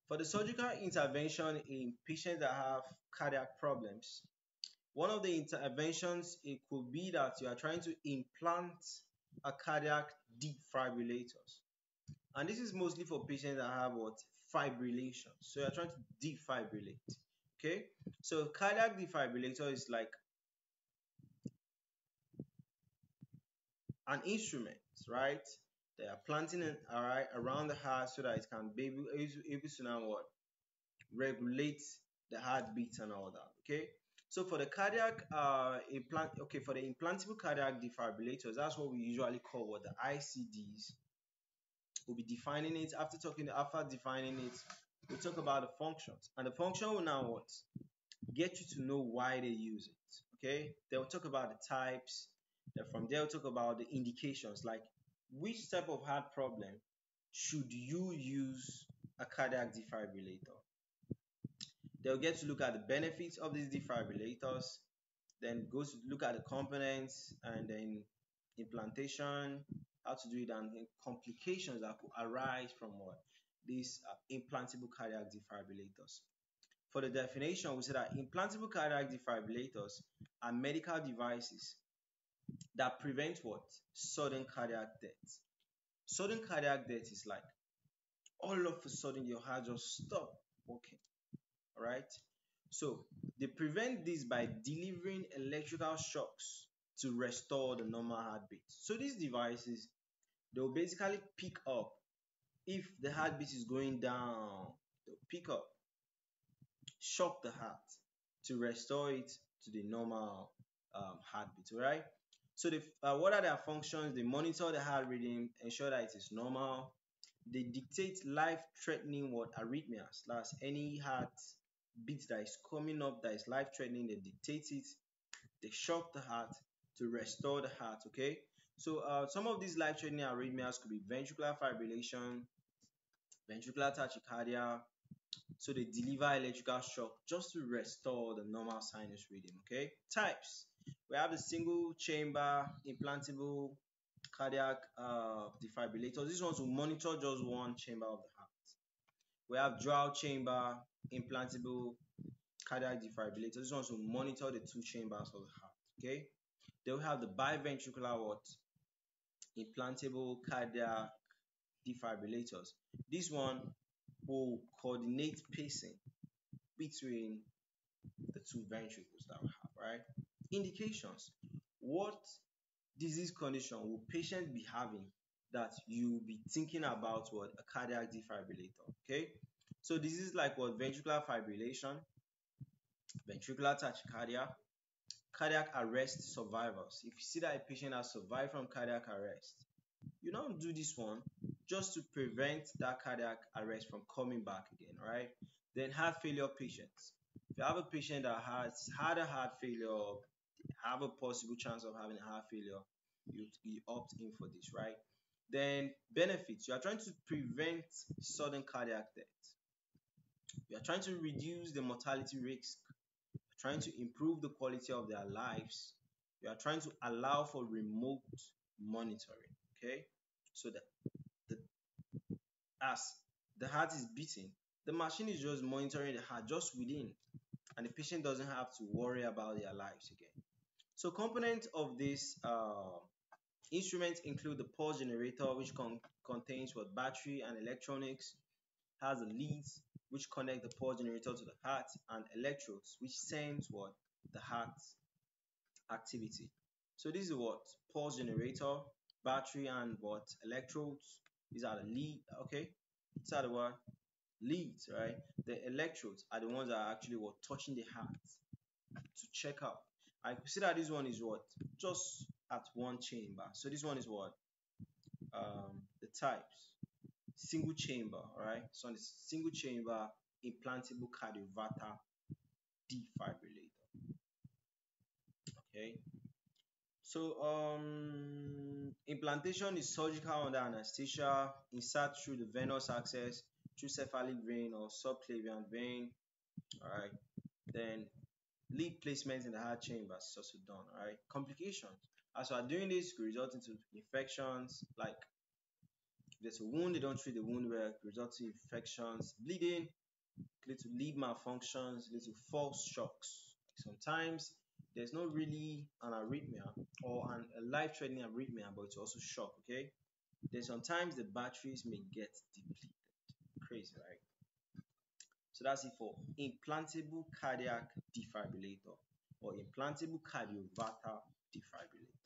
For the surgical intervention in patients that have cardiac problems, one of the interventions, it could be that you are trying to implant a cardiac defibrillators. And this is mostly for patients that have what? Fibrillation. So you're trying to defibrillate. Okay? So cardiac defibrillator is like an instrument, right? They are planting it around the heart so that it can be able to now what? Regulate the heartbeat and all that. Okay. So for the cardiac for the implantable cardiac defibrillators, that's what we usually call what the ICDs. We'll be defining it after defining it. We'll talk about the functions, and the function will now what? Get you to know why they use it. Okay. They'll talk about the types. Then from there, we'll talk about the indications, like which type of heart problem should you use a cardiac defibrillator. They'll get to look at the benefits of these defibrillators, then go to look at the components and then implantation, how to do it, and then complications that could arise from what? These implantable cardiac defibrillators. For the definition, we say that implantable cardiac defibrillators are medical devices that prevent what? Sudden cardiac death. Sudden cardiac death is like all of a sudden your heart just stop working. All right. So they prevent this by delivering electrical shocks to restore the normal heartbeat. So these devices, they'll basically pick up if the heartbeat is going down. They'll pick up, shock the heart to restore it to the normal heartbeat. All right. So what are their functions? They monitor the heart rhythm, ensure that it is normal. They dictate life-threatening what arrhythmias. That's any heart beat that is coming up that is life-threatening. They dictate it. They shock the heart to restore the heart. Okay. So some of these life-threatening arrhythmias could be ventricular fibrillation, ventricular tachycardia. So they deliver electrical shock just to restore the normal sinus rhythm. Okay. Types. We have the single chamber implantable cardiac defibrillators. These ones will monitor just one chamber of the heart. We have dual chamber implantable cardiac defibrillators. These ones will monitor the two chambers of the heart. Okay. Then we have the biventricular what? Implantable cardiac defibrillators. This one will coordinate pacing between the two ventricles that we have, right? Indications. What disease condition will patient be having that you will be thinking about what? A cardiac defibrillator. Okay. So diseases like what? Ventricular fibrillation, ventricular tachycardia, cardiac arrest survivors. If you see that a patient has survived from cardiac arrest, you don't do this one just to prevent that cardiac arrest from coming back again, right? Then heart failure patients. If you have a patient that has had a heart failure, have a possible chance of having a heart failure, you opt in for this, right? Then benefits. You are trying to prevent sudden cardiac death. You are trying to reduce the mortality risk. You're trying to improve the quality of their lives. You are trying to allow for remote monitoring. Okay, so that the, as the heart is beating, the machine is just monitoring the heart just within, and the patient doesn't have to worry about their lives again. So components of this instruments include the pulse generator, which contains what? Battery and electronics, has the leads which connect the pulse generator to the heart, and electrodes which sense what? The heart activity. So this is what? Pulse generator, battery, and what? Electrodes. These are the lead. Okay, these are the what? Leads, right? The electrodes are the ones that are actually what? Touching the heart to check out. I could see that this one is what? Just at one chamber. So this one is what? The types. Single chamber, right? So it's single chamber implantable cardioverter defibrillator. Okay. So implantation is surgical under anesthesia, insert through the venous access, through cephalic vein or subclavian vein. All right. Then lead placement in the heart chambers is also done. All right. Complications. As we are doing this, could result into infections like If there's a wound, they don't treat the wound well, result to infections, bleeding, lead to lead malfunctions, lead to false shocks. Sometimes there's not really an arrhythmia or a life-threatening arrhythmia, but it's also shock. Okay. Then sometimes the batteries may get depleted. Crazy, right? So that's it for implantable cardiac defibrillator or implantable cardioverter defibrillator.